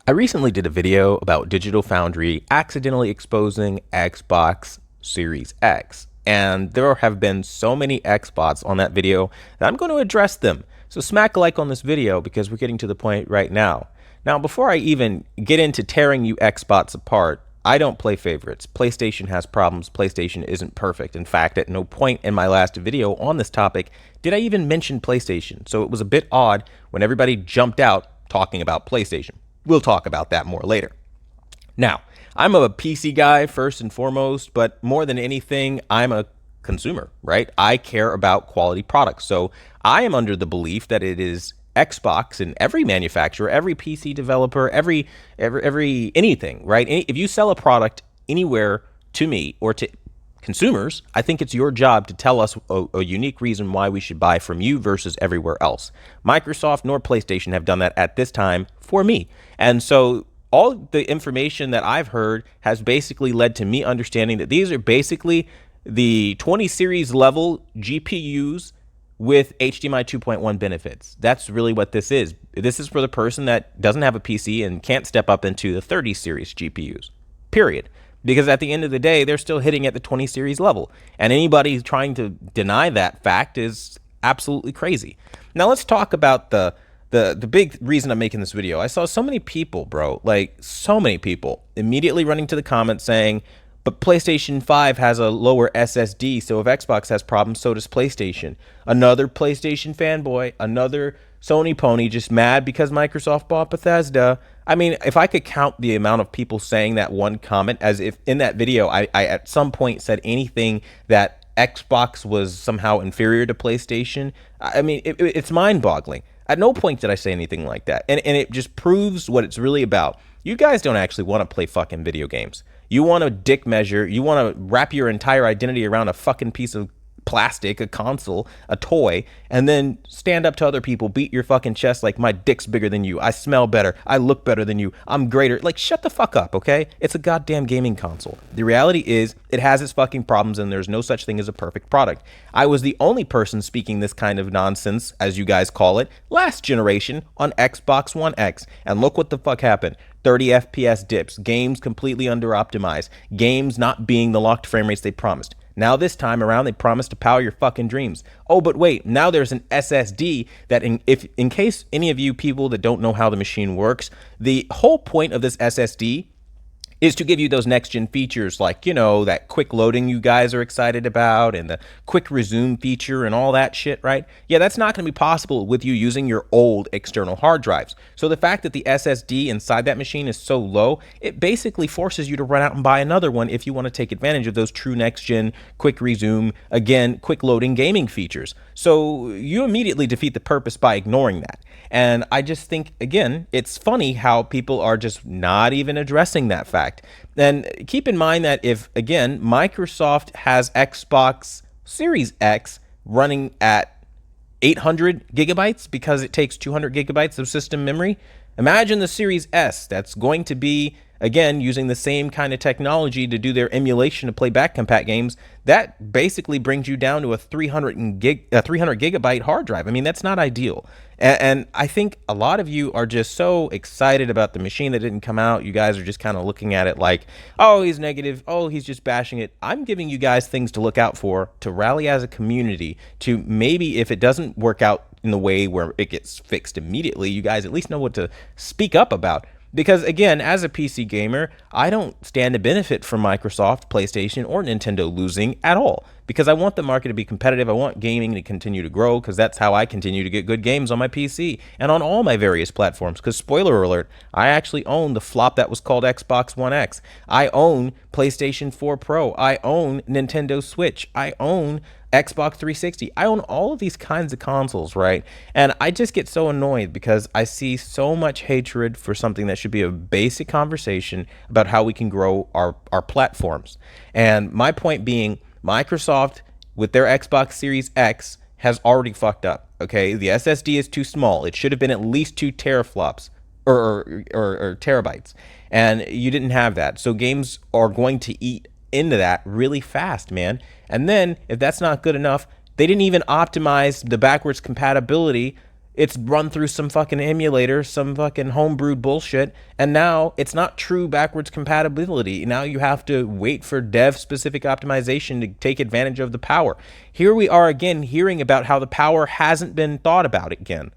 I recently did a video about Digital Foundry accidentally exposing Xbox Series X, and there have been so many X bots on that video that I'm going to address them. So smack a like on this video because we're getting to the point right now. Now, before I even get into tearing you X bots apart, I don't play favorites. PlayStation has problems. PlayStation isn't perfect. In fact, at no point in my last video on this topic did I even mention PlayStation. So it was a bit odd when everybody jumped out talking about PlayStation. We'll talk about that more later. Now, I'm a PC guy first and foremost, but more than anything, I'm a consumer, right? I care about quality products. So I am under the belief that it is Xbox and every manufacturer, every PC developer, every anything, right? If you sell a product anywhere to me or to consumers, I think it's your job to tell us a unique reason why we should buy from you versus everywhere else. Microsoft nor PlayStation have done that at this time for me. And so all the information that I've heard has basically led to me understanding that these are basically the 20 series level GPUs with HDMI 2.1 benefits. That's really what this is. This is for the person that doesn't have a PC and can't step up into the 30 series GPUs, period. Because at the end of the day, they're still hitting at the 20 series level. And anybody trying to deny that fact is absolutely crazy. Now let's talk about the big reason I'm making this video. I saw so many people, bro, like so many people immediately running to the comments saying, but PlayStation 5 has a lower SSD, so if Xbox has problems, so does PlayStation. Another PlayStation fanboy, another Sony pony just mad because Microsoft bought Bethesda. I mean, if I could count the amount of people saying that one comment, as if in that video I at some point said anything that Xbox was somehow inferior to PlayStation, I mean, it's mind-boggling. At no point did I say anything like that. And it just proves what it's really about. You guys don't actually want to play fucking video games. You want to dick measure. You want to wrap your entire identity around a fucking piece of plastic, a console, a toy, and then stand up to other people, beat your fucking chest like my dick's bigger than you. I smell better. I look better than you. I'm greater. Like, shut the fuck up, okay? It's a goddamn gaming console. The reality is it has its fucking problems and there's no such thing as a perfect product. I was the only person speaking this kind of nonsense, as you guys call it, last generation on Xbox One X. And look what the fuck happened. 30 FPS dips, games completely under optimized, games not being the locked frame rates they promised. Now this time around, they promise to power your fucking dreams. Oh, but wait, now there's an SSD that in case any of you people that don't know how the machine works, the whole point of this SSD is to give you those next-gen features like, you know, that quick loading you guys are excited about and the quick resume feature and all that shit, right? Yeah, that's not going to be possible with you using your old external hard drives. So the fact that the SSD inside that machine is so low, it basically forces you to run out and buy another one if you want to take advantage of those true next-gen quick resume, again, quick loading gaming features. So you immediately defeat the purpose by ignoring that. And I just think, again, it's funny how people are just not even addressing that fact. And keep in mind that if, again, Microsoft has Xbox Series X running at 800 gigabytes because it takes 200 gigabytes of system memory, imagine the Series S that's going to be, again, using the same kind of technology to do their emulation to play back compat games. That basically brings you down to a 300 gigabyte hard drive. I mean, that's not ideal. And I think a lot of you are just so excited about the machine that didn't come out. You guys are just kind of looking at it like, oh, he's negative. Oh, he's just bashing it. I'm giving you guys things to look out for, to rally as a community, to maybe if it doesn't work out in the way where it gets fixed immediately, you guys at least know what to speak up about. Because, again, as a PC gamer, I don't stand to benefit from Microsoft, PlayStation, or Nintendo losing at all. Because I want the market to be competitive. I want gaming to continue to grow because that's how I continue to get good games on my PC and on all my various platforms. Because, spoiler alert, I actually own the flop that was called Xbox One X. I own PlayStation 4 Pro. I own Nintendo Switch. I own Xbox 360. I own all of these kinds of consoles, right? And I just get so annoyed because I see so much hatred for something that should be a basic conversation about how we can grow our platforms. And my point being, Microsoft, with their Xbox Series X, has already fucked up, okay? The SSD is too small. It should have been at least 2 teraflops or terabytes. And you didn't have that. So games are going to eat into that really fast, man. And then if that's not good enough, they didn't even optimize the backwards compatibility It's run through some fucking emulator, some fucking homebrewed bullshit, and now it's not true backwards compatibility. Now you have to wait for dev-specific optimization to take advantage of the power. Here we are again hearing about how the power hasn't been thought about again.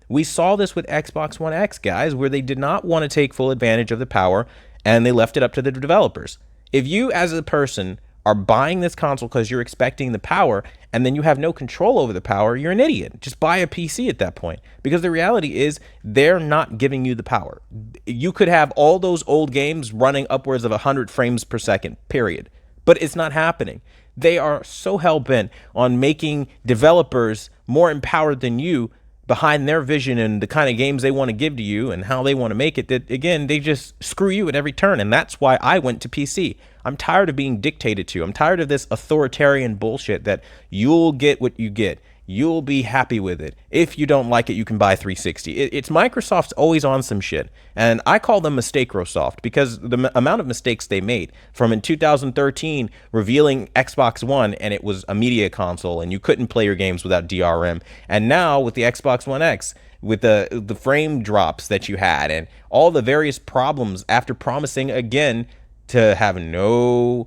We saw this with Xbox One X, guys, where they did not want to take full advantage of the power, and they left it up to the developers. If you, as a person, are buying this console because you're expecting the power and then you have no control over the power, you're an idiot. Just buy a PC at that point, because the reality is they're not giving you the power. You could have all those old games running upwards of 100 frames per second, period. But it's not happening. They are so hell-bent on making developers more empowered than you behind their vision and the kind of games they want to give to you and how they want to make it, that again, they just screw you at every turn. And that's why I went to PC. I'm tired of being dictated to. I'm tired of this authoritarian bullshit that you'll get what you get. You'll be happy with it. If you don't like it, you can buy 360. It's Microsoft's always on some shit. And I call them Mistake-rosoft, because the amount of mistakes they made from in 2013 revealing Xbox One and it was a media console and you couldn't play your games without DRM. And now with the Xbox One X, with the frame drops that you had and all the various problems after promising again to have no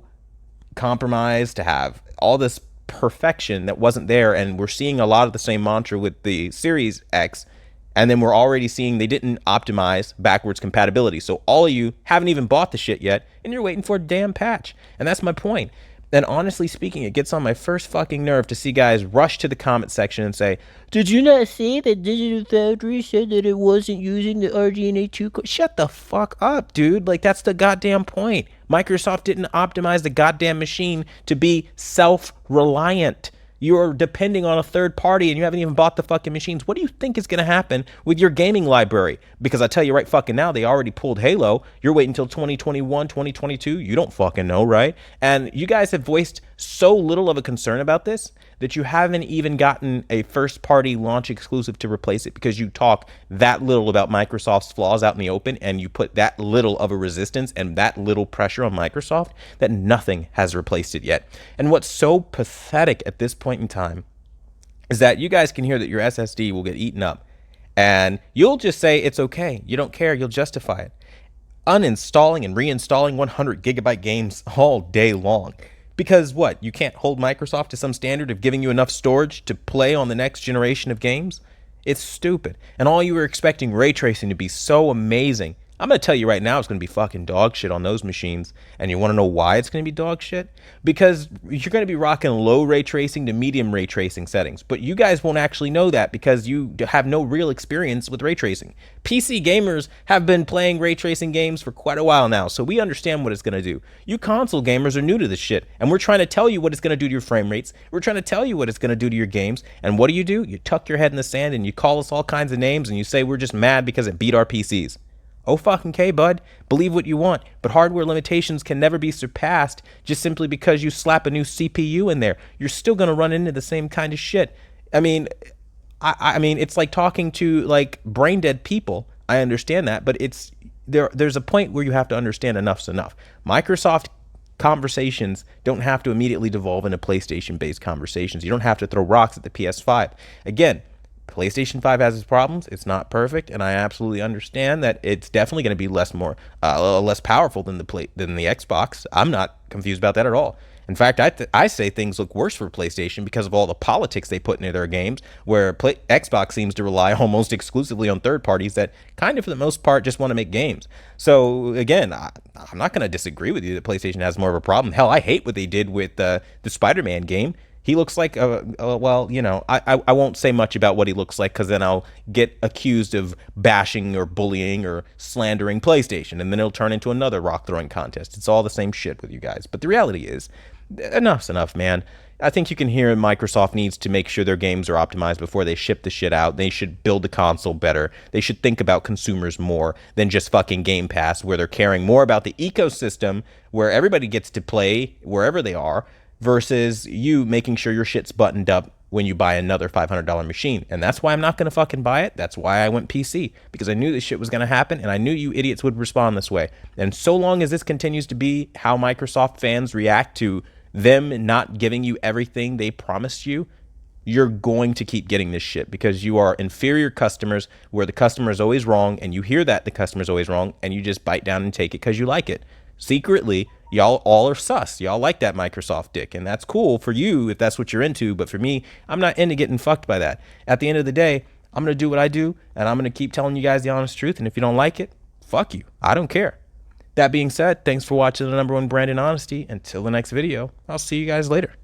compromise, to have all this perfection that wasn't there, and we're seeing a lot of the same mantra with the Series X, and then we're already seeing they didn't optimize backwards compatibility. So all of you haven't even bought the shit yet, and you're waiting for a damn patch. And that's my point. And honestly speaking, it gets on my first fucking nerve to see guys rush to the comment section and say, "Did you not see that Digital Foundry said that it wasn't using the RDNA 2 code?" Shut the fuck up, dude. Like, that's the goddamn point. Microsoft didn't optimize the goddamn machine to be self-reliant. You're depending on a third party and you haven't even bought the fucking machines. What do you think is going to happen with your gaming library? Because I tell you right fucking now, they already pulled Halo. You're waiting until 2021, 2022. You don't fucking know, right? And you guys have voiced so little of a concern about this that you haven't even gotten a first party launch exclusive to replace it, because you talk that little about Microsoft's flaws out in the open and you put that little of a resistance and that little pressure on Microsoft that nothing has replaced it yet. And what's so pathetic at this point in time is that you guys can hear that your SSD will get eaten up and you'll just say it's okay. You don't care. You'll justify it. Uninstalling and reinstalling 100 gigabyte games all day long. Because what? You can't hold Microsoft to some standard of giving you enough storage to play on the next generation of games? It's stupid. And all you were expecting ray tracing to be so amazing. I'm going to tell you right now, it's going to be fucking dog shit on those machines. And you want to know why it's going to be dog shit? Because you're going to be rocking low ray tracing to medium ray tracing settings. But you guys won't actually know that because you have no real experience with ray tracing. PC gamers have been playing ray tracing games for quite a while now, so we understand what it's going to do. You console gamers are new to this shit, and we're trying to tell you what it's going to do to your frame rates. We're trying to tell you what it's going to do to your games. And what do? You tuck your head in the sand and you call us all kinds of names and you say we're just mad because it beat our PCs. Oh fucking K, bud. Believe what you want, but hardware limitations can never be surpassed just simply because you slap a new CPU in there. You're still going to run into the same kind of shit. I mean, it's like talking to like brain dead people. I understand that, but there's a point where you have to understand enough's enough. Microsoft conversations don't have to immediately devolve into PlayStation-based conversations. You don't have to throw rocks at the PS5. Again, PlayStation 5 has its problems. It's not perfect, and I absolutely understand that it's definitely going to be less powerful than the Xbox. I'm not confused about that at all. In fact, I say things look worse for PlayStation because of all the politics they put into their games, where Xbox seems to rely almost exclusively on third parties that kind of, for the most part, just want to make games. So, again, I'm not going to disagree with you that PlayStation has more of a problem. Hell, I hate what they did with the Spider-Man game. He looks like, well, you know, I won't say much about what he looks like because then I'll get accused of bashing or bullying or slandering PlayStation, and then it'll turn into another rock-throwing contest. It's all the same shit with you guys. But the reality is, enough's enough, man. I think you can hear Microsoft needs to make sure their games are optimized before they ship the shit out. They should build the console better. They should think about consumers more than just fucking Game Pass, where they're caring more about the ecosystem where everybody gets to play wherever they are, versus you making sure your shit's buttoned up when you buy another $500 machine. And that's why I'm not going to fucking buy it. That's why I went PC, because I knew this shit was going to happen, and I knew you idiots would respond this way. And so long as this continues to be how Microsoft fans react to them not giving you everything they promised you, you're going to keep getting this shit because you are inferior customers where the customer is always wrong, and you hear that the customer is always wrong, and you just bite down and take it because you like it. Secretly, y'all all are sus. Y'all like that Microsoft dick, and that's cool for you if that's what you're into. But for me, I'm not into getting fucked by that. At the end of the day, I'm going to do what I do, and I'm going to keep telling you guys the honest truth. And if you don't like it, fuck you. I don't care. That being said, thanks for watching the #1 brand in honesty. Until the next video, I'll see you guys later.